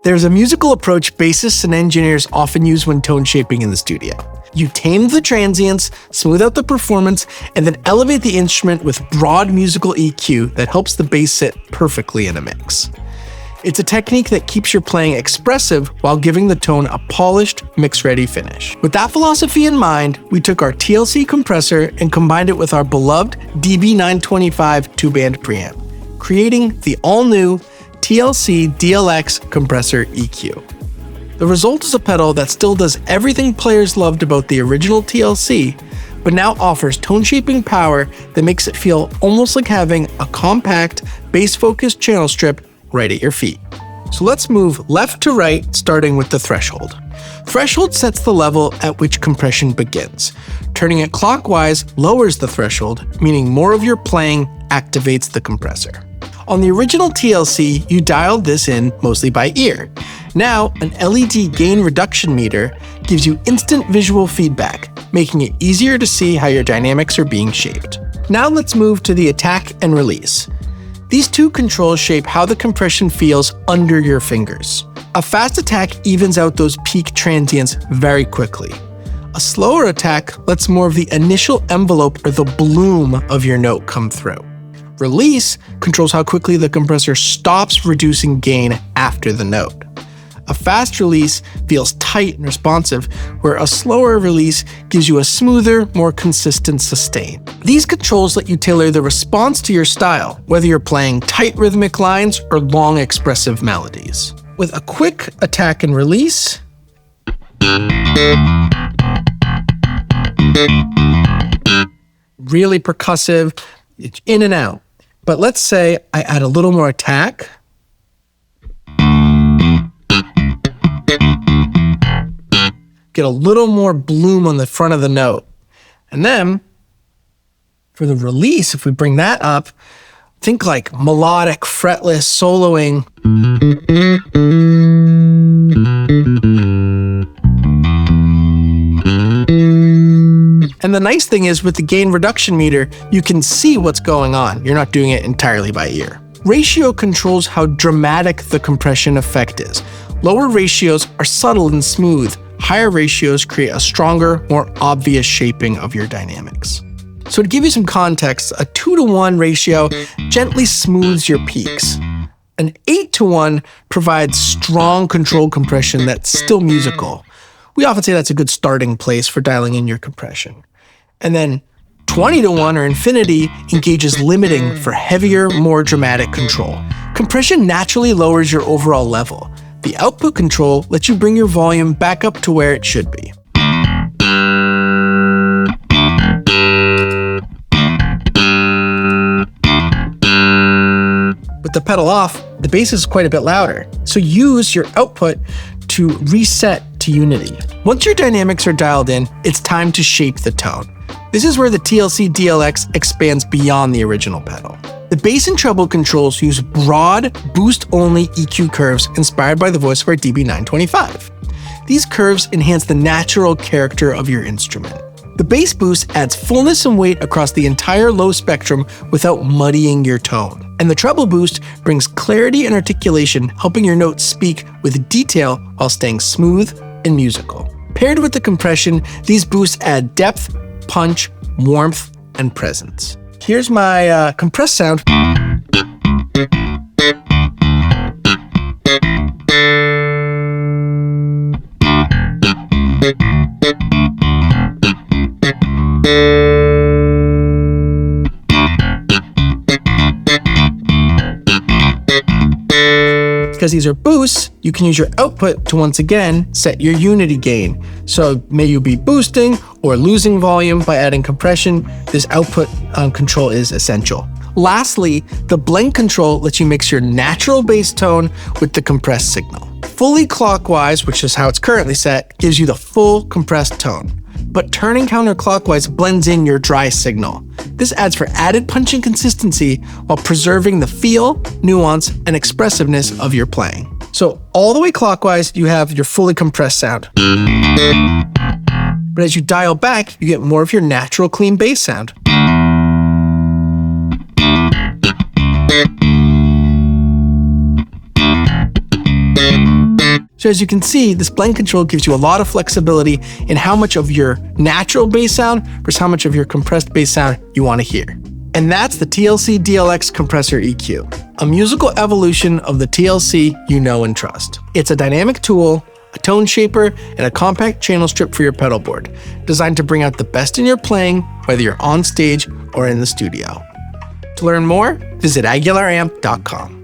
There's a musical approach bassists and engineers often use when tone shaping in the studio. You tame the transients, smooth out the performance, and then elevate the instrument with broad musical EQ that helps the bass sit perfectly in a mix. It's a technique that keeps your playing expressive while giving the tone a polished, mix-ready finish. With that philosophy in mind, we took our TLC compressor and combined it with our beloved DB925 two-band preamp, creating the all-new TLC DLX Compressor EQ. The result is a pedal that still does everything players loved about the original TLC, but now offers tone-shaping power that makes it feel almost like having a compact, bass-focused channel strip right at your feet. So let's move left to right, starting with the threshold. Threshold sets the level at which compression begins. Turning it clockwise lowers the threshold, meaning more of your playing activates the compressor. On the original TLC, you dialed this in mostly by ear. Now, an LED gain reduction meter gives you instant visual feedback, making it easier to see how your dynamics are being shaped. Now let's move to the attack and release. These two controls shape how the compression feels under your fingers. A fast attack evens out those peak transients very quickly. A slower attack lets more of the initial envelope or the bloom of your note come through. Release controls how quickly the compressor stops reducing gain after the note. A fast release feels tight and responsive, where a slower release gives you a smoother, more consistent sustain. These controls let you tailor the response to your style, whether you're playing tight rhythmic lines or long expressive melodies. With a quick attack and release, really percussive, it's in and out. But let's say I add a little more attack. Get a little more bloom on the front of the note. And then for the release, if we bring that up, think like melodic, fretless, soloing. And the nice thing is with the gain reduction meter, you can see what's going on. You're not doing it entirely by ear. Ratio controls how dramatic the compression effect is. Lower ratios are subtle and smooth. Higher ratios create a stronger, more obvious shaping of your dynamics. So to give you some context, a 2-to-1 ratio gently smooths your peaks. An 8-to-1 provides strong controlled compression that's still musical. We often say that's a good starting place for dialing in your compression. And then 20-to-1 or infinity engages limiting for heavier, more dramatic control. Compression naturally lowers your overall level. The output control lets you bring your volume back up to where it should be. With the pedal off, the bass is quite a bit louder, so use your output to reset to unity. Once your dynamics are dialed in, it's time to shape the tone. This is where the TLC DLX expands beyond the original pedal. The bass and treble controls use broad, boost-only EQ curves inspired by the voice of our DB925. These curves enhance the natural character of your instrument. The bass boost adds fullness and weight across the entire low spectrum without muddying your tone. And the treble boost brings clarity and articulation, helping your notes speak with detail while staying smooth and musical. Paired with the compression, these boosts add depth, punch, warmth, and presence. Here's my compressed sound. Because these are boosts, you can use your output to once again set your unity gain. So may you be boosting or losing volume by adding compression, this output control is essential. Lastly, the blend control lets you mix your natural bass tone with the compressed signal. Fully clockwise, which is how it's currently set, gives you the full compressed tone. But turning counterclockwise blends in your dry signal. This adds for added punch and consistency while preserving the feel, nuance, and expressiveness of your playing. So all the way clockwise, you have your fully compressed sound. But as you dial back, you get more of your natural clean bass sound. So as you can see, this blend control gives you a lot of flexibility in how much of your natural bass sound versus how much of your compressed bass sound you want to hear. And that's the TLC DLX Compressor EQ, a musical evolution of the TLC you know and trust. It's a dynamic tool, a tone shaper, and a compact channel strip for your pedal board, designed to bring out the best in your playing, whether you're on stage or in the studio. To learn more, visit aguilaramp.com.